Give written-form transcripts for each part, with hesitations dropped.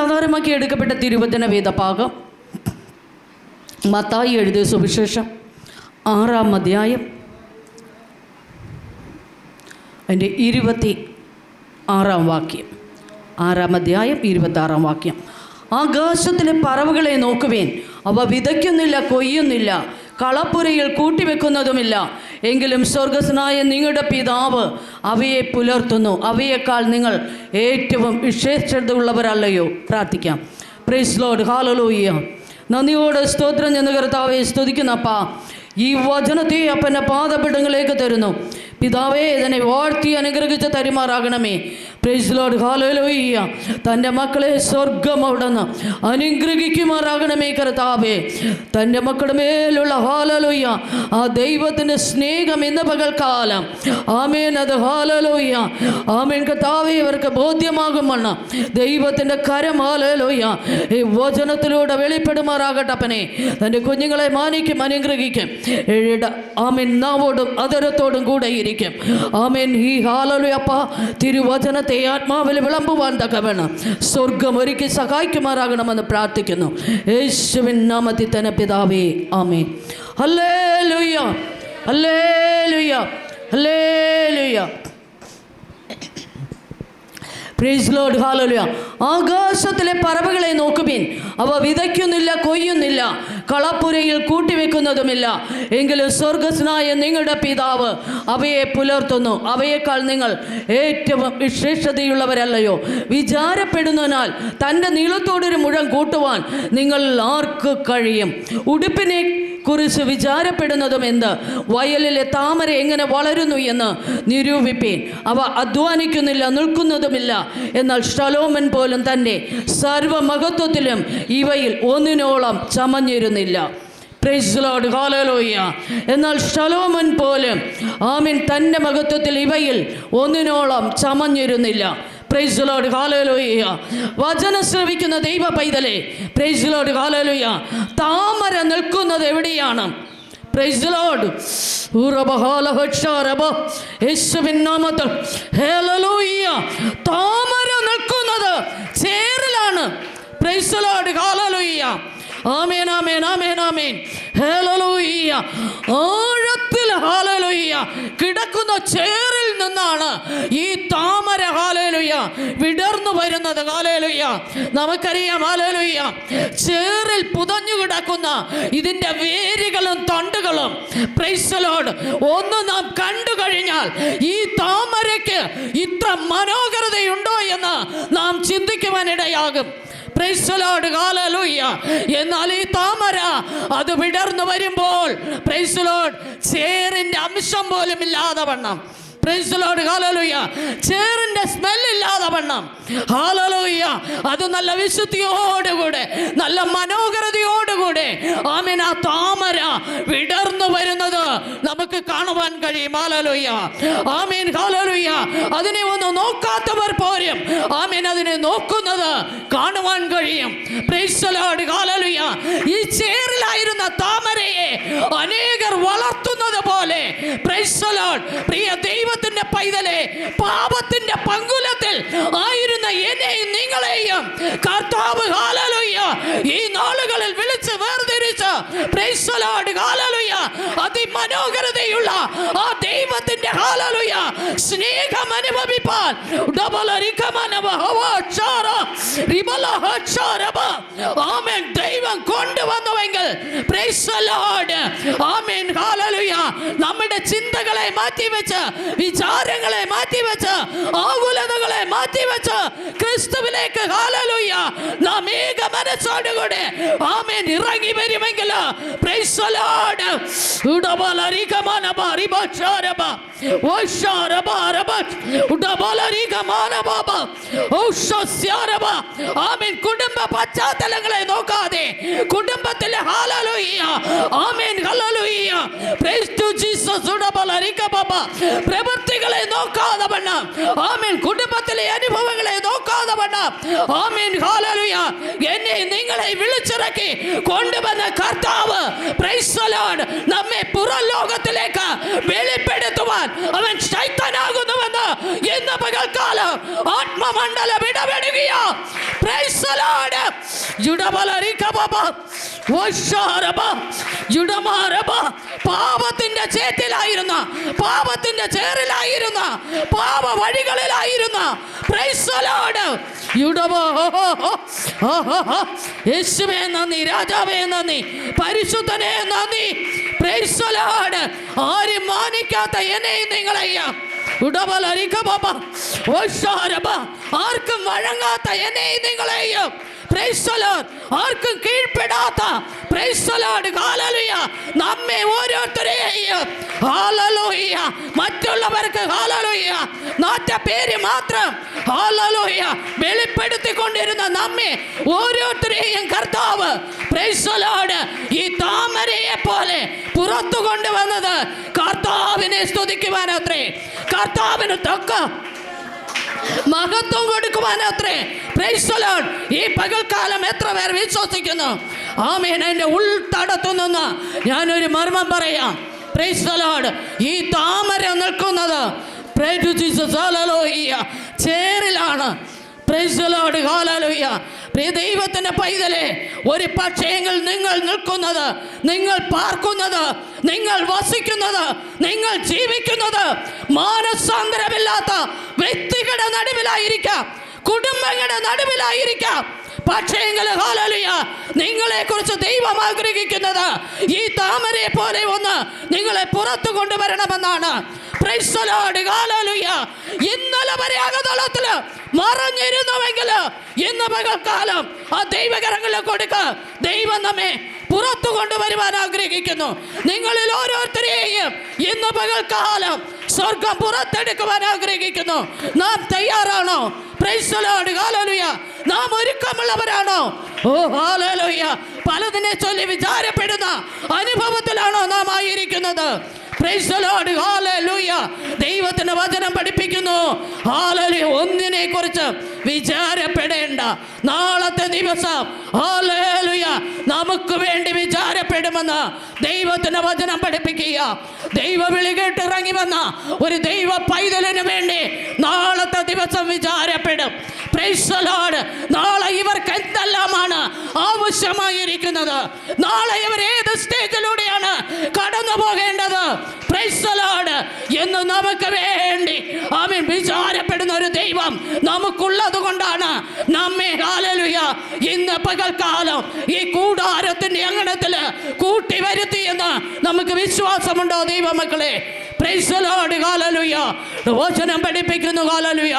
ആധാരമാക്കി എടുക്കപ്പെട്ട തിരുവചന വേദഭാഗം മത്തായി എഴുതിയ സുവിശേഷം 6-ാം അധ്യായം അതിൻ്റെ 26-ാം വാക്യം. 6-ാം അധ്യായം 26-ാം വാക്യം. ആകാശത്തിലെ പറവുകളെ നോക്കുവേൻ, അവ വിതയ്ക്കുന്നില്ല, കൊയ്യുന്നില്ല, കളപ്പുരയിൽ കൂട്ടിവെക്കുന്നതുമില്ല. എങ്കിലും സ്വർഗസ്നായ നിങ്ങളുടെ പിതാവ് അവയെ പുലർത്തുന്നു. അവയേക്കാൾ നിങ്ങൾ ഏറ്റവും വിശേഷതയുള്ളവരല്ലയോ? പ്രാർത്ഥിക്കാം. Praise Lord. ഹല്ലേലൂയ. നന്ദിയോടെ സ്തോത്രം ചെന്ന് കർത്താവെ സ്തുതിക്കുന്നപ്പാ. ഈ വചനത്തെ അപ്പൻ്റെ പാദപീഠങ്ങളിലേക്ക് തരുന്നു. പിതാവേ, ഇതിനെ വാഴ്ത്തി അനുഗ്രഹിച്ച് തരുമാറാകണമേ. Price Lord. ഹല്ലേലൂയ. തൻ്റെ മക്കളെ സ്വർഗം അവിടുന്ന് അനുഗ്രഹിക്കുമാറാകണമേ കർത്താവേ. തൻ്റെ മക്കളുടെ മേലുള്ള ഹല്ലേലൂയ ആ ദൈവത്തിൻ്റെ സ്നേഹം ഇന്ന് പകൽക്കാലം ആമേൻ, അത് ഹല്ലേലൂയ ആമേൻ കർത്താവേ ഇവർക്ക് ബോധ്യമാകുമെന്ന് ദൈവത്തിൻ്റെ കരം ഹല്ലേലൂയ ഈ വചനത്തിലൂടെ വെളിപ്പെടുമാറാകട്ടെ. അപ്പനെ തൻ്റെ കുഞ്ഞുങ്ങളെ മാനിക്കും, അനുഗ്രഹിക്കും. ആമേൻ നാവോടും അതരത്തോടും കൂടെ ഇരിക്കും. ആമേൻ. ഈ ഹല്ലേലൂയ അപ്പാ തിരുവചനത്തെ ആത്മാവിൽ വിളമ്പുവാൻ തക്കവണ്ണം സ്വർഗം ഒരുക്കി സഹായിക്കുമാറാകണമെന്ന് പ്രാർത്ഥിക്കുന്നു. യേശുവിൻ നാമത്തിൽ തന്നെ പിതാവേ, ആമേൻ. ഹല്ലേലൂയ, ഹല്ലേലൂയ, ഹല്ലേലൂയ. Praise Lord. ഹല്ലേലൂയ. ആകാശത്തിലെ പറവകളെ നോക്കുവിൻ, അവ വിതയ്ക്കുന്നില്ല, കൊയ്യുന്നില്ല, കളപ്പുരയിൽ കൂട്ടിവെക്കുന്നതുമില്ല. എങ്കിലും സ്വർഗസ്നായ നിങ്ങളുടെ പിതാവ് അവയെ പുലർത്തുന്നു. അവയേക്കാൾ നിങ്ങൾ ഏറ്റവും വിശേഷതയുള്ളവരല്ലയോ? വിചാരപ്പെടുന്നതിനാൽ തൻ്റെ നീളത്തോടൊരു മുഴം കൂട്ടുവാൻ നിങ്ങൾ ആർക്ക് കഴിയും? ഉടുപ്പിനെ കുറിച്ച് വിചാരപ്പെടുന്നതും എന്ത്? വയലിലെ താമര എങ്ങനെ വളരുന്നു എന്ന് നിരൂപിപ്പീൻ. അവ അധ്വാനിക്കുന്നില്ല, നിൽക്കുന്നതുമില്ല. എന്നാൽ ശലോമൻ പോലും തൻ്റെ സർവമഹത്വത്തിലും ഇവയിൽ ഒന്നിനോളം ചമഞ്ഞിരുന്നില്ല. Praise Lord. ഹല്ലേലൂയ. എന്നാൽ ശലോമൻ പോലും ആമേൻ തൻ്റെ മഹത്വത്തിൽ ഇവയിൽ ഒന്നിനോളം ചമഞ്ഞിരുന്നില്ല. Praise Lord. ഹല്ലേലൂയ. വചനം ശ്രവിക്കുന്ന ദൈവ പൈതലേ, പ്രൈസ് ലോർഡ്. ഹല്ലേലൂയ. താമര നിൽക്കുന്നത് എവിടെയാണ്? Praise Lord. യേശുവിൻ നാമത്തിൽ ഹല്ലേലൂയ. താമര നിൽക്കുന്നത് ചേറിലാണ്. Praise Lord. ഹല്ലേലൂയ. ആമേൻ, ആമേൻ, ആമേൻ, ആമേൻ. ഹല്ലേലൂയ. ആഴത്തിൽ ഹല്ലേലൂയ കിടക്കുന്ന ചേറിൽ നിന്നാണ് ഈ താമര ഹല്ലേലൂയ വിടർന്നു വരുന്നത്. ഹല്ലേലൂയ. നമുക്കറിയാം ഹല്ലേലൂയ ചേറിൽ പുതഞ്ഞു കിടക്കുന്ന ഇതിൻ്റെ വേരുകളും തണ്ടുകളും പ്രൈസ് ലോർഡ് ഒന്ന് നാം കണ്ടു കഴിഞ്ഞാൽ ഈ താമരയ്ക്ക് ഇത്ര മനോഹരതയുണ്ടോ എന്ന് നാം ചിന്തിക്കുവാനിടയാകും. Price Lord. ഹല്ലേലൂയ. എന്നാൽ ഈ താമര അത് വിടർന്നു വരുമ്പോൾ പ്രൈസ് ലോർഡ് ചേറിൻ്റെ അംശം പോലും ഇല്ലാതെ വണ്ണം, പ്രൈസ് ലോർഡ്. ഹല്ലേലൂയ ചേറിൻ്റെ സ്മെല്ലില്ലാതെ വണ്ണം ഹല്ലേലൂയ അത് നല്ല വിശുദ്ധിയോടുകൂടെ നല്ല മനോഹരതയോടുകൂടെ ആമേൻ ആ താമര വിടർന്നു വരുന്നത് നമുക്ക് കാണുവാൻ കഴിയും. ഹല്ലേലൂയ. ആമേൻ. ഹല്ലേലൂയ. അതിനെ ഒന്ന് നോക്കാത്തവർ പോലും ആമേൻ അതിനെ നോക്കുന്നത് കാണുവാൻ കഴിയും. Praise Lord. ഹല്ലേലൂയ. ഈ ചേറിലായിരുന്ന താമരയെ അനേകർ വളർത്തുന്നത് പോലെ പ്രൈസ് ലോർഡ് പ്രിയ ദൈവത്തിന്റെ പൈതലെ, പാപത്തിന്റെ പങ്കുലത്തിൽ ആയിരുന്ന എന്നെയും നിങ്ങളെയും കർത്താവ് ഹല്ലേലൂയ ഈ നാളുകളിൽ വിളിച്ച് വേർതിരിച്ച് പ്രൈസ് ലോർഡ് ഹല്ലേലൂയ അതിമനോഹരതയുള്ള ആ ദൈവത്തിന്റെ ഹല്ലേലൂയ സ്നേഹം അനുഭവിപ്പാൻ ആമേൻ ദൈവം കൊണ്ടുവന്നുവെങ്കിൽ പ്രൈസ് ലോർഡ് ആമേൻ ഹല്ലേലൂയ നമ്മുടെ ചിന്തകളെ മാറ്റിവെച്ച്, വിചാരങ്ങളെ മാറ്റിവെച്ച്, ആകുലതകളെ മാറ്റിവെച്ച് ക്രിസ്തുവിലേക്ക് ഹല്ലേലൂയ നാം ഏക മനസ്സോടുകൂടെ ആമേൻ ഇറങ്ങി വരുമെങ്കിൽ പ്രൈസ് ലോർഡ് ആമേൻ കുടുംബ പശ്ചാത്തലങ്ങളെ നോക്കാതെ കുടുംബത്തിലെ hallelujah amen hallelujah praise to Jesus പ്രവൃത്തികളെ നോക്കാതെ വണ്ണം ആമേൻ കുടുംബത്തിലെ അനുഭവങ്ങളെ നോക്കാതെ വണ്ണം ആമേൻ ഹല്ലേലൂയ എന്നെ നിങ്ങളെ വിളിച്ചിറക്കി കൊണ്ടുവന്ന കർത്താവ് പ്രൈസ് ലോർഡ് നമ്മെ പുറം ലോകത്തിലേക്ക് വെളിപ്പെടുത്തുവാൻ അവൻ ശൈത്താനാകുന്നുവെന്ന് ഇന്ന് പകൽക്കാലം ആത്മ മേഘമണ്ഡലം ഇടപെടുകയാ. Praise the Lord. പാപത്തിന്റെ ചേറ്റിലായിരുന്ന, പാപത്തിന്റെ ചേറിലായിരുന്ന, പാപ വഴികളിലായിരുന്ന, പ്രൈസ് ദി ലോർഡ്, യേശുവേ നന്ദി, രാജാവേ നന്ദി, പരിശുദ്ധനെ നന്ദി. Price the Lord. ആരും മാനിക്കാത്ത എന്നെയും നിങ്ങളെയും, ആർക്കും വഴങ്ങാത്ത എന്നെയും നിങ്ങളെയും, പ്രൈസ് ദി ലോർഡ്, ആർക്കും കീഴ്പ്പെടാത്ത, പ്രൈസ് ദി ലോർഡ്, ഹല്ലേലൂയ, നമ്മെ ഓരോരുത്തരെയും, ഹല്ലേലൂയ, മറ്റുള്ളവർക്ക് ഹല്ലേലൂയ നാറ്റ പേര് മാത്രം, ഹല്ലേലൂയ, വെളിപ്പെടുത്തിക്കൊണ്ടിരുന്ന നമ്മെ ഓരോരുത്തരെയും കർത്താവ്, പ്രൈസ് ദി ലോർഡ്, ഈ താമരയെ പോലെ പുറത്തു കൊണ്ടുവന്നത് കർത്താവിനെ സ്തുതിക്കുവാനത്രേ, കർത്താവിന് തക്ക മഹത്വം കൊടുക്കുവാനത്രേ. Price the Lord. ഈ പകൽക്കാലം എത്ര പേർ വിശ്വസിക്കുന്നു? ആമേൻ. എൻ്റെ ഉൾത്തടത്തു നിന്ന് ഞാനൊരു മർമ്മം പറയാം. Praise the Lord. ഈ താമര നിൽക്കുന്നത് ചേറിലാണ്. Praise the Lord. ഹല്ലേലൂയ. പ്രിയ ദൈവത്തിൻ്റെ പൈതലേ, ഒരു പക്ഷേങ്കിൽ നിങ്ങൾ നിൽക്കുന്നത്, നിങ്ങൾ പാർക്കുന്നത്, നിങ്ങൾ വസിക്കുന്നത്, നിങ്ങൾ ജീവിക്കുന്നത് മാനസാന്തരമില്ലാത്ത വ്യക്തികളുടെ നടുവിലായിരിക്കാം, കുടുംബങ്ങളുടെ നടുവിലായിരിക്കാം. പക്ഷേങ്കിൽ ഹല്ലേലൂയ, നിങ്ങളെ കുറിച്ച് ദൈവം ആഗ്രഹിക്കുന്നത് ഈ താമരയെ പോലെ ഒന്ന് നിങ്ങളെ പുറത്തു കൊണ്ടുവരണമെന്നാണ്. Praise the Lord. ഹല്ലേലൂയ. ഇന്നലെ വരെ അകതളത്തിൽ മറഞ്ഞിരുന്നുവെങ്കിൽ ഇന്ന് പകൽക്കാലം ആ ദൈവകരങ്ങളിൽ കൊടുക്ക. ദൈവം നമ്മെ പുറത്തു കൊണ്ടുവരുവാൻ ആഗ്രഹിക്കുന്നു. നിങ്ങളിൽ ഓരോരുത്തരെയും ഇന്ന് പകൽക്കാലം സ്വർഗം പുറത്തെടുക്കുവാൻ ആഗ്രഹിക്കുന്നു. നാം തയ്യാറാണോ? Price the Lord. ഹല്ലേലൂയ. നാം ഒരുക്കമുള്ളവരാണോ? ഓ ഹല്ലേലൂയ. പലതിനെ ചൊല്ലി വിചാരപ്പെടുന്ന അനുഭവത്തിലാണോ നാം ആയിരിക്കുന്നത്? Price the Lord. ഹല്ലേലൂയ. ദൈവത്തിന്റെ വചനം പഠിപ്പിക്കുന്നു, ഹല്ലേലൂയ, ഒന്നിനെ കുറിച്ച് വിചാരപ്പെടേണ്ട. നാളത്തെ ദിവസം ഹല്ലേലൂയ നമുക്ക് വേണ്ടി വിചാരപ്പെടുമെന്ന് ദൈവത്തിന്റെ വചനം പഠിപ്പിക്കുക. ദൈവ വിളി കേട്ട് ഇറങ്ങി വന്ന ഒരു ദൈവ പൈതലിന് വേണ്ടി നാളത്തെ ദിവസം വിചാരപ്പെടും. Price the Lord. നാളെ ഇവർക്ക് എന്തെല്ലാമാണ് ആവശ്യമായിരിക്കുന്നത്, നാളെ ഇവർ ഏത് സ്റ്റേജിലൂടെയാണ് കടന്നു പോകേണ്ടത്, പ്രൈസ് ദി ലോർഡ്, എന്ന് നമുക്ക് വേണ്ടി ആമേൻ വിചാരപ്പെടുന്ന ഒരു ദൈവം നമുക്കുള്ളത് കൊണ്ടാണ് നമ്മെ ഹല്ലേലൂയ ഇന്ന് പകൽക്കാലം ഈ കൂടാരത്തിന്റെ അങ്കണത്തിൽ കൂട്ടി വരുത്തിയെന്ന് നമുക്ക് വിശ്വാസമുണ്ടോ ദൈവമക്കളെ? Praise the Lord. ഹല്ലേലൂയ. വചനം പഠിപ്പിക്കുന്നു, ഹല്ലേലൂയ,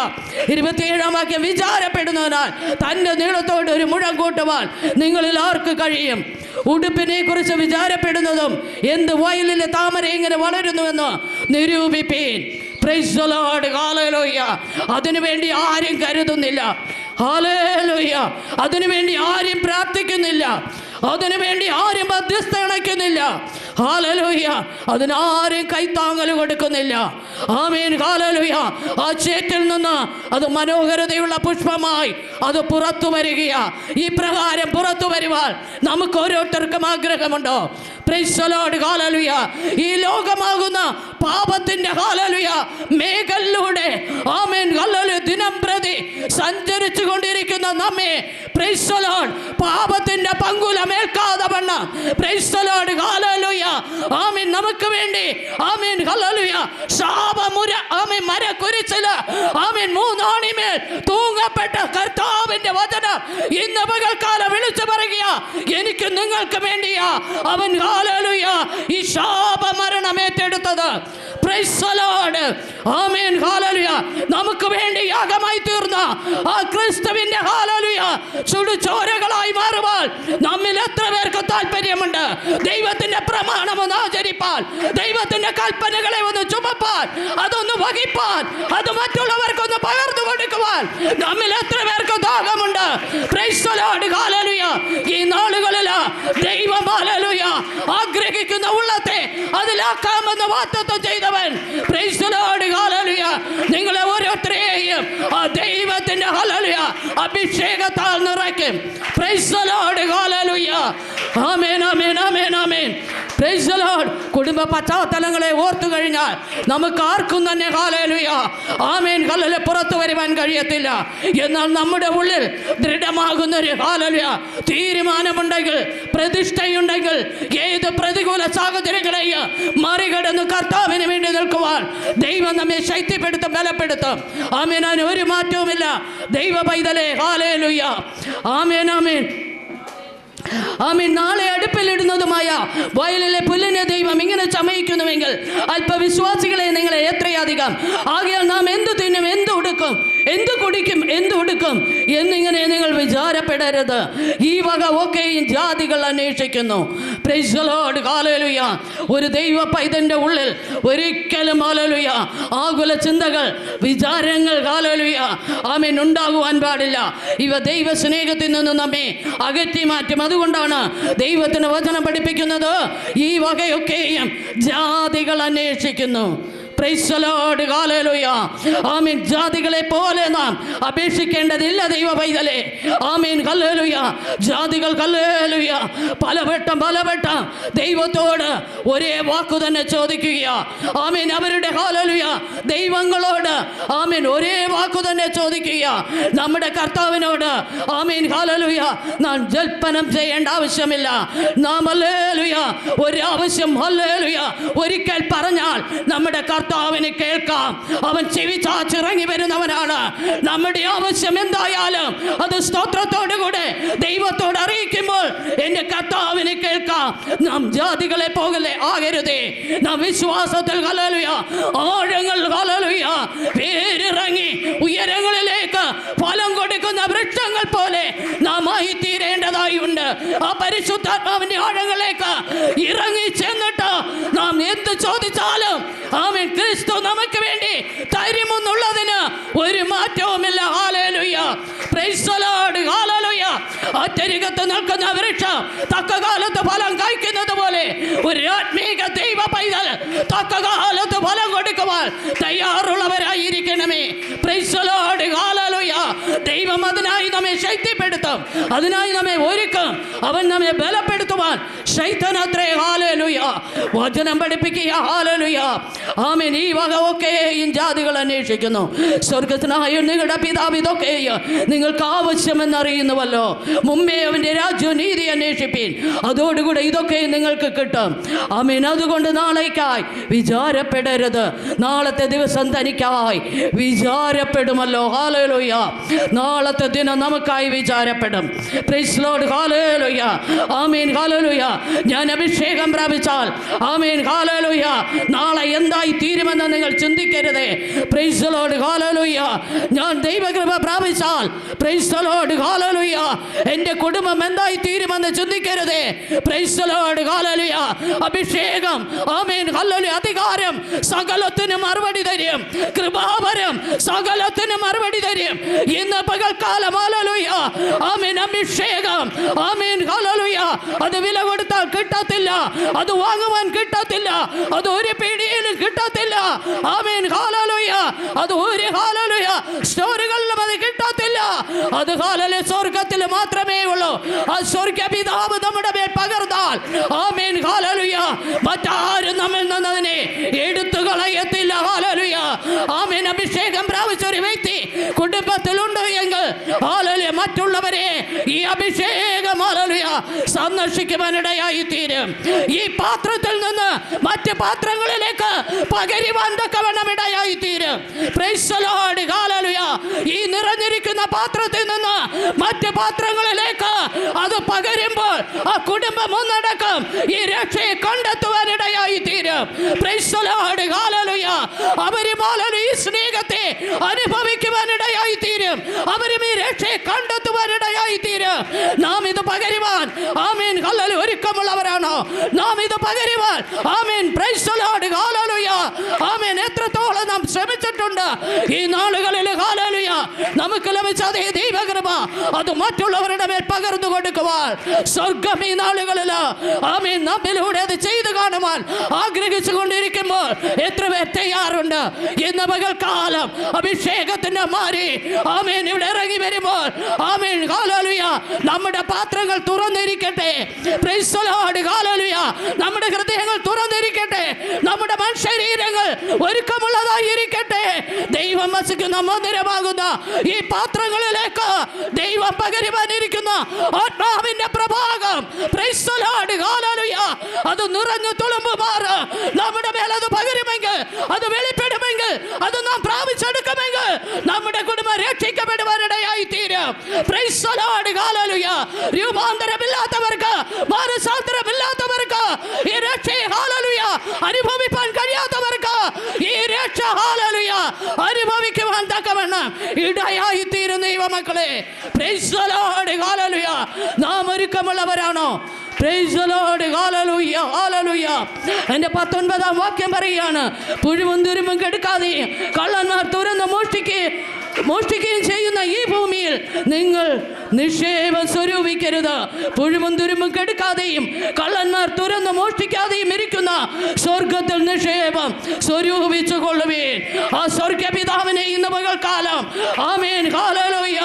27-ാം വാക്യം, വിചാരപ്പെടുന്നതിനാൽ തൻ്റെ നീളത്തോട് ഒരു മുഴം കൂട്ടുവാൻ നിങ്ങളിൽ ആർക്ക് കഴിയും? ഉടുപ്പിനെ കുറിച്ച് വിചാരപ്പെടുന്നതും എന്ത് വയലിലെ താമര എങ്ങനെ വളരുന്നുവെന്ന് നിരൂപിപ്പീൻ. Praise the Lord. ഹല്ലേലൂയ. അതിനുവേണ്ടി ആരും കരുതുന്നില്ല. ഹല്ലേലൂയ. അതിനുവേണ്ടി ആരും പ്രാർത്ഥിക്കുന്നില്ല. അതിനുവേണ്ടി ആരും മധ്യസ്ഥ അണയ്ക്കുന്നില്ല. ഹല്ലേലൂയ. അതിനാരും കൈത്താങ്ങൽ കൊടുക്കുന്നില്ല. ആമേൻ. ഹല്ലേലൂയ. ആ ചേറ്റിൽ നിന്ന് അത് മനോഹരതയുള്ള പുഷ്പമായി അത് പുറത്തു വരികയാ. ഈ പ്രകാരം പുറത്തു വരുവാൻ നമുക്ക് ഓരോരുത്തർക്കും ആഗ്രഹമുണ്ടോ? Praise the Lord. ഹല്ലേലൂയ. ഈ ലോകമാകുന്ന പാപത്തിന്റെ ഹല്ലേലൂയ മേഘലിലൂടെ ആമേൻ ഹല്ലേലൂയ ദിനം പ്രതി സഞ്ചരിച്ചു കൊണ്ടിരിക്കുന്ന നമ്മെ പ്രൈസ് ദി ലോർഡ് പാപത്തിന്റെ പങ്കുലമേൽക്കാതെ വണ്ണം പ്രൈസ് ദി ലോർഡ് ഹല്ലേലൂയ ആമേൻ നമുക്ക് വേണ്ടി ആമേൻ ഹല്ലേലൂയ ശാപമുര ആമേൻ മരക്കുരിശിൽ ആമേൻ മൂന്നാണിമേൽ തൂങ്ങപ്പെട്ട കർത്താവിന്റെ വചനം ഇന്ന് പകൽക്കാലം വിളിച്ചു പറയുക, എനിക്ക് നിങ്ങൾക്ക് വേണ്ടിയാ അവൻ ഹല്ലേലൂയ ഈ ശാപമരണം ഏറ്റെടുത്തത്. Price the Lord. Amen. Hallelujah. നമുക്ക് വേണ്ടി യാഗമായി തീർന്ന ആ ക്രിസ്തുവിന്റെ ഹല്ലേലൂയ ചുടുചോരകളായി മാറുവാൻ നമ്മിൽ എത്ര പേർക്ക് താല്പര്യമുണ്ട്? ദൈവത്തിന്റെ പ്രമാണം ഒന്ന് ആചരിപ്പാൻ, ദൈവത്തിന്റെ കൽപ്പനകളെ ഒന്ന് ചുമപ്പാൻ, അതൊന്ന് വഹിപ്പാൻ, അത് മറ്റുള്ളവർക്കൊന്ന് പകർന്നു കൊടുക്കുവാൻ നമ്മിൽ എത്ര പേർക്ക് ദാഹമുണ്ട്? Praise the Lord. ഹല്ലേലൂയ. ഈ നാളുകളിൽ ദൈവം ഹല്ലേലൂയ ആഗ്രഹിക്കുന്ന ഉള്ളത്തെ അതിലാക്കാമെന്ന് വാഗ്ദത്തം ചെയ്തവൻ പ്രൈസ് ദി ലോർഡ്. ഹല്ലേലൂയ. നിങ്ങളെ ഓരോരുത്തരെയും ആ ദൈവത്തിന്റെ ഹല്ലേലൂയ അഭിഷേകത്താൽ നിറയ്ക്കും. Price the Lord. ഹല്ലേലൂയ. ആമേൻ, ആമേൻ, ആമേൻ, ആമേൻ. Praise the Lord. കുടുംബ പശ്ചാത്തലങ്ങളെ ഓർത്തു കഴിഞ്ഞാൽ നമുക്ക് ആർക്കും തന്നെ ഹല്ലേലൂയ ആമേൻ ഹല്ലേലൂയ പുറത്തു വരുവാൻ കഴിയത്തില്ല. എന്നാൽ നമ്മുടെ ഉള്ളിൽ ദൃഢമാകുന്നൊരു ഹല്ലേലൂയ തീരുമാനമുണ്ടെങ്കിൽ, പ്രതിഷ്ഠയുണ്ടെങ്കിൽ, ഏത് പ്രതികൂല സാഹചര്യങ്ങളെയും മറികടന്ന് കർത്താവിന് വേണ്ടി നിൽക്കുവാൻ ദൈവം നമ്മെ ശക്തിപ്പെടുത്തും, ബലപ്പെടുത്തും. ആമേൻ. അതിന് ഒരു മാറ്റവുമില്ല. ദൈവ പൈതലേ ഹല്ലേലൂയ ആമേൻ ആമേൻ ആമേൻ. നാളെ അടുപ്പിലിടുന്നതുമായ വയലിലെ പുല്ലിനെ ദൈവം ഇങ്ങനെ ചമയിക്കുന്നുവെങ്കിൽ അല്പവിശ്വാസികളെ നിങ്ങളെ എത്രയധികം. ആകയാൽ നാം എന്തു തിന്നും, എന്ത് ഉടുക്കും, എന്ത് കുടിക്കും, എന്ത് ഉടുക്കും എന്നിങ്ങനെ നിങ്ങൾ വിചാരപ്പെടരുത്. ഈ വക ഒക്കെയും ജാതികൾ അന്വേഷിക്കുന്നു. Price the Lord. ഹല്ലേലൂയ. ഒരു ദൈവ പൈതന്റെ ഉള്ളിൽ ഒരിക്കലും ഹല്ലേലൂയ ആകുല ചിന്തകൾ, വിചാരങ്ങൾ ഹല്ലേലൂയ ആമേൻ ഉണ്ടാകുവാൻ പാടില്ല. ഇവ ദൈവ സ്നേഹത്തിൽ നിന്ന് നമ്മെ അകറ്റി മാറ്റും. അതുകൊണ്ടാണ് ദൈവത്തിന് വചനം പഠിപ്പിക്കുന്നത്, ഈ വകയൊക്കെയും ജാതികൾ അന്വേഷിക്കുന്നു. Price the Lord. ഹല്ലേലൂയ ആമേൻ. ജാതികളെ പോലെ നാം അപേക്ഷിക്കേണ്ടതില്ല ദൈവ പൈതലേ. ആമേൻ. ഹല്ലേലൂയ. ജാതികൾ ഹല്ലേലൂയ പലവട്ടം ദൈവത്തോട് ഒരേ വാക്കു തന്നെ ചോദിക്കുക. ആമേൻ. അവരുടെ ഹല്ലേലൂയ ദൈവങ്ങളോട് ആമേൻ ഒരേ വാക്കു തന്നെ ചോദിക്കുക. നമ്മുടെ കർത്താവിനോട് ആമേൻ ഹല്ലേലൂയ നാം ജൽപ്പനം ചെയ്യേണ്ട ആവശ്യമില്ല. നാം ഹല്ലേലൂയ ഒരാവശ്യം ഹല്ലേലൂയ ഒരിക്കൽ പറഞ്ഞാൽ നമ്മുടെ കർത്താവിന് കേൾക്കാം. അവൻ ചെവി ചാച്ചിറങ്ങി വരുന്നവനാണ്. നമ്മുടെ ആവശ്യം എന്തായാലും അത് സ്തോത്രത്തോടുകൂടെ ദൈവത്തോട് അറിയിക്കുമ്പോൾ എൻ്റെ കർത്താവിന് കേൾക്കാം. നാം ജാതികളെ പോകലെ ആകരുതേ. നാം വിശ്വാസത്തിൽ ഹല്ലേലൂയ ആഴങ്ങൾ ഹല്ലേലൂയ വേരിറങ്ങി ഉയരങ്ങളിലേക്ക് ഫലം കൊടുക്കുന്ന വൃക്ഷങ്ങൾ പോലെ നാം ആയി തീരേണ്ടതായുണ്ട്. ആ പരിശുദ്ധാത്മാവിന്റെ ആഴങ്ങളിലേക്ക് ഇറങ്ങി ചെന്നിട്ട് നാം എന്ത് ചോദിച്ചാലും ആമേൻ ക്രിസ്തു നമുക്ക് വേണ്ടി തരുമെന്നുള്ളതിന് ഒരു മാറ്റവുമില്ല. ഹല്ലേലൂയ. Praise the Lord. ഹല്ലേലൂയ. അറ്റരികത്ത് നിൽക്കുന്ന വൃക്ഷം തക്ക കാലത്ത് ഫലം കായ്ക്കുന്നത് പോലെ ഒരു ആത്മീക ദൈവ പൈതൽ തക്ക കാലത്ത് ഫലം കൊടുക്കുവാൻ തയ്യാറുള്ളവരായിരിക്കണമേ. Praise the Lord. ഹല്ലേലൂയ. ദൈവം അതിനായി നമ്മെ ശക്തിപ്പെടുത്തും, അതിനായി നമ്മെ ഒരുക്കും, അവൻ നമ്മെ ബലപ്പെടുത്തുവാൻ ശൈത്താനത്രേ. ഹല്ലേലൂയ. വചനം പഠിപ്പിക്കുക. ഹല്ലേലൂയ ആമേൻ. ഈ വക ഒക്കെയും ജാതികൾ അന്വേഷിക്കുന്നു. സ്വർഗത്തിനായ നിങ്ങളുടെ പിതാവ് ഇതൊക്കെയും നിങ്ങൾക്ക് ആവശ്യമെന്നറിയുന്നുവല്ലോ. മുമ്പേ അവൻ്റെ രാജ്യവും നീതി അന്വേഷിപ്പീൻ, അതോടുകൂടെ ഇതൊക്കെ നിങ്ങൾക്ക് കിട്ടും. ആമേൻ. അതുകൊണ്ട് നാളേക്കായി വിചാരപ്പെടരുത്. നാളത്തെ ദിവസം തനിക്കായി വിചാരപ്പെടുമല്ലോ. ഹല്ലേലൂയ. നാളത്തെ ദിനം നമുക്കായി വിചാരപ്പെടും. Praise Lord. ഹല്ലേലൂയ ആമേൻ. ഹല്ലേലൂയ. ഞാൻ അഭിഷേകം പ്രാപിച്ചാൽ ആമേൻ ഹല്ലേലൂയ നാളെ എന്തായി തീരുമെന്ന് നിങ്ങൾ ചിന്തിക്കരുതേ. Praise the Lord. ഹല്ലേലൂയ. ഞാൻ ദൈവകൃപ പ്രാപിച്ചാൽ പ്രൈസ് ദി ലോർഡ്. ഹല്ലേലൂയ എൻ്റെ കുടുംബം എന്തായി തീരുമെന്ന് ചിന്തിക്കരുതേ. Praise the Lord. ഹല്ലേലൂയ. അഭിഷേകം ആമേൻ ഹല്ലേലൂയ അധികാരം സകലത്തിനും മറുപടി തരും. കൃപാവരം സകലത്തിനും മറുപടി തരും. ഇന്ന് പകൽക്കാലം ഹല്ലേലൂയ ആമേൻ അഭിഷേകം ആമേൻ ഹല്ലേലൂയ അത് വില കൊടുത്താൽ കിട്ടത്തില്ല, അത് വാങ്ങുവാൻ കിട്ടത്തില്ല, അത് ഒരു പീടികയിലും കിട്ടത്തില്ല. Amen hallelujah. അത് ഒരു ഹല്ലേലൂയ സ്റ്റോറുകളിലും അത് കിട്ടത്തില്ല. അത് ഹല്ലേലൂയ സ്വർഗ്ഗത്തിൽ മാത്രമേ ഉള്ളൂ. ആ സ്വർഗ്ഗ പിതാവ് നമ്മുടെ മേൽ പകർന്നാൽ ആമേൻ ഹല്ലേലൂയ മറ്റാരും നമ്മിൽ നിന്ന് അതിനെ എടുത്തു കളയത്തില്ല. ഹല്ലേലൂയ ആമേൻ. അഭിഷേകം പ്രാപിച്ച ഒരു വ്യക്തി കുടുംബത്തിലുണ്ട് എങ്കിൽ ഹല്ലേലൂയ മറ്റുള്ളവരെ ഈ അഭിഷേകം ഹല്ലേലൂയ സന്ദർശിക്കുവാനിടയായി തീരും. ഈ പാത്രത്തിൽ നിന്ന് മറ്റ് പാത്രങ്ങളിലേക്ക് പകരുവാൻ തക്കവണ്ണം ഇടയായി തീരും. Price the Lord. ഹല്ലേലൂയ. ഈ നിറഞ്ഞിരിക്കുന്ന പാത്രത്തിൽ നിന്ന് മറ്റ് പാത്രങ്ങളിലേക്ക് അത് പകരുമ്പോൾ ആ കുടുംബം ഒന്നടക്കം ഈ രക്ഷയെ കണ്ടെത്തുവാനിടയായി തീരും. Price the Lord. ഹല്ലേലൂയ. അവരും ഈ സ്നേഹത്തെ അനുഭവിക്കുവാനിടയായി തീരും. അവരും ഈ രക്ഷയെ കണ്ടെത്തുവാനിടയായി തീരും. നാം ഇത് പകരുവാൻ ആമേൻ ഹല്ലേലൂയ ഒരുക്കമുള്ളവരാണോ? നാം ഇത് പകരുവാൻ ആമേൻ പ്രൈസ് ദി ലോർഡ്. ഹല്ലേലൂയ ആമേൻ എത്രത്തോളം നാം ശ്രമിച്ചിട്ടുണ്ട്. ഈ നാളുകളിൽ ഹല്ലേലൂയ നമുക്ക് ലഭിച്ച അതേ ദൈവകൃപ അത് മറ്റുള്ളവരുടെ മേൽ പകർന്നു കൊടുക്കുവാൻ സ്വർഗം ഈ നാളുകളിൽ ആമേൻ നമ്മിലൂടെ അത് ചെയ്തു കാണുവാൻ ആഗ്രഹിച്ചു കൊണ്ടിരിക്കുമ്പോൾ എത്ര പേർ തയ്യാറുണ്ട്? ഇന്ന് പകൽക്കാലം അഭിഷേകത്തിന്റെ മാരി ആമേൻ ഇവിടെ ഇറങ്ങി വരുമ്പോൾ ആമേൻ ഹല്ലേലൂയ നമ്മുടെ പാത്രങ്ങൾ തുറന്നിരിക്കട്ടെ. Praise the Lord. ഹല്ലേലൂയ. നമ്മുടെ ഹൃദയങ്ങൾ തുറന്നിരിക്കട്ടെ. നമ്മുടെ മനുഷ്യരീരങ്ങൾ ഒരുക്കമുള്ളതായിരിക്കട്ടെ. ദൈവം വസിക്കുന്ന മന്ദിരമാകുന്ന ഈ പാത്രങ്ങളിലേക്ക് ദൈവം പകരുവാനിരിക്കുന്ന ആത്മാവിന്റെ പ്രഭാകം പ്രൈസ് ദി ലോർഡ്. ഹല്ലേലൂയ. അത് നിറഞ്ഞു തുളുമ്പുമാറ് നമ്മുടെ മേൽ അത് പകരുമെങ്കിൽ, അത് വെളിപ്പെടുമെങ്കിൽ, അത് നാം പ്രാപിച്ചെടുക്കുമെങ്കിൽ നമ്മുടെ കുടുംബം രക്ഷിക്കപ്പെടുവാനിടയായി തീരും. Price the Lord. ഹല്ലേലൂയ. രൂപാന്തരമില്ലാത്തവർക്ക്, മാനസാന്തരമില്ലാത്തവർക്ക് ഈ രക്ഷ ഹല്ലേലൂയ അനുഭവിക്കാൻ കഴിയാത്തവർക്ക് ഈ രക്ഷ ഹല്ലേലൂയ അനുഭവിക്കുവാൻ തക്കവണ്ണം ഇടയായി തീരും ദൈവമക്കളെ. Praise the Lord. ഹല്ലേലൂയ. നാം ഒരുക്കമുള്ളവരാണോ? Praise the Lord. ഹല്ലേലൂയ. ഹല്ലേലൂയ. എൻ്റെ 19-ാം വാക്യം പറയുകയാണ്, പുഴുവും തുരുമ്പും കെടുക്കാതെയും കള്ളന്മാർ തുറന്ന് മോഷ്ടിക്കുകയും ചെയ്യുന്ന ഈ ഭൂമിയിൽ നിങ്ങൾ നിക്ഷേപം സ്വരൂപിക്കരുത്. പുഴുവും തുരുമ്പും കെടുക്കാതെയും കള്ളന്മാർ തുറന്ന് മോഷ്ടിക്കാതെയും ഇരിക്കുന്ന സ്വർഗത്തിൽ നിക്ഷേപം സ്വരൂപിച്ചു കൊള്ളുവീൻ. ആ സ്വർഗപിതാവിനെ ഇന്ന് പകൽക്കാലം ആമേൻ ഹല്ലേലൂയ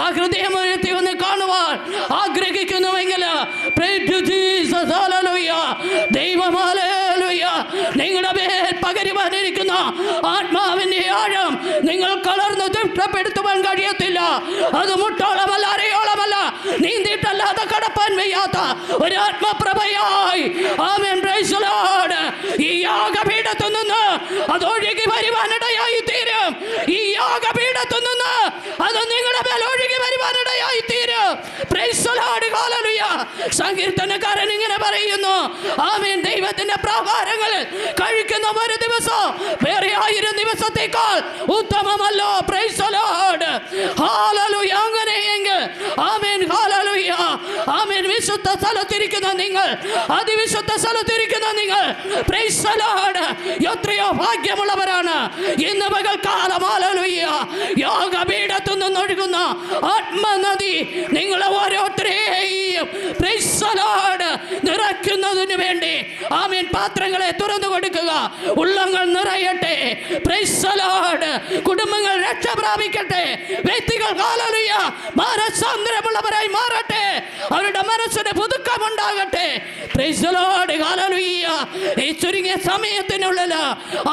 ആ ഹൃദയമുയർത്തി ഒന്ന് കാണുവാൻ ആഗ്രഹിക്കുന്നുവെങ്കിൽ ദൈവം ഹല്ലേലൂയ നിങ്ങളുടെ മേൽ പകരുവാനിരിക്കുന്ന ആത്മാവിന്റെ ആഴം നിങ്ങൾ കളർന്ന് തൃപ്തിപ്പെടുത്തുവാൻ കഴിയത്തില്ല. അത് മുട്ടോളമല്ല, അരയോളമല്ല, നീന്തിയിട്ടല്ലാതെ കടപ്പാൻ വയ്യാത്ത ഒരു ആത്മപ്രഭയായി ആമേൻ പ്രൈസ് ദി ലോർഡ് ഈ യാഗപീഠത്തിൽ നിന്ന് അത് ഒഴുകി വരുവാനിടയായി തീരും. ഈ യാഗപീഠത്തിൽ നിന്ന് അത് നിങ്ങളുടെ മേൽ ഒഴുകി വരുവാനിടയായി തീരും. Price the Lord. ഹല്ലേലൂയ. സങ്കീർത്തനക്കാരൻ ഇങ്ങനെ പറയുന്നു, ആമേൻ ദൈവത്തിന്റെ പ്രാകാരങ്ങളിൽ കഴിക്കുന്ന ഒരു ദിവസം വേറെ 1000 ദിവസത്തേക്കാൾ ഉത്തമമല്ലോ. Praise the Lord. ഹല്ലേലൂയ. അങ്ങനെയെങ്കിൽ ആമേൻ ഹല്ലേലൂയ ആമേൻ വിശുദ്ധ സ്ഥലത്തിരിക്കുന്ന നിങ്ങൾ, അതിവിശുദ്ധ സ്ഥലത്തിരിക്കുന്ന നിങ്ങൾ പ്രൈസ് ദി ലോർഡ് എത്രയോ ഭാഗ്യമുള്ളവരാണ്. ഇന്ന് പകൽക്കാലം ഹല്ലേലൂയ യാഗപീഠത്തിൽ നിന്നൊഴുകുന്ന ആത്മനദി നിങ്ങളെ ഓരോരുത്തരെയും പ്രൈസ് ദി ലോർഡ് നിറയ്ക്കുന്നതിന് വേണ്ടി ആമേൻ പാത്രങ്ങളെ തുറന്നു കൊടുക്കുക. ഉള്ളങ്ങൾ നിറയട്ടെ. Praise the Lord. കുടുംബങ്ങൾ രക്ഷ പ്രാപിക്കട്ടെ. വ്യക്തികൾ ഹല്ലേലൂയ മാനസാന്തരമുള്ളവരായി മാറട്ടെ. അവരുടെ മനസ്സിന് പുതുക്കമുണ്ടാകട്ടെ. Praise the Lord. ഹല്ലേലൂയ. ഈ ചുരുങ്ങിയ സമയത്തിനുള്ളിൽ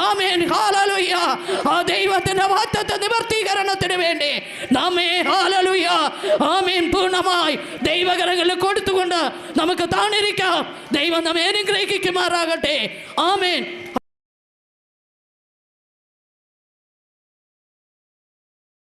ആമേൻ ഹല്ലേലൂയ ആ ദൈവത്തിന്റെ വാഗ്ദത്ത നിവർത്തീകരണത്തിന് വേണ്ടി നമ്മെ ഹല്ലേലൂയ ആമേൻ പൂർണ്ണമായി ദൈവകരങ്ങളിൽ കൊടുത്തുകൊണ്ട് നമുക്ക് താണിരിക്കാം. ദൈവം നമ്മെ അനുഗ്രഹിക്കുമാറാകട്ടെ. ആമേൻ.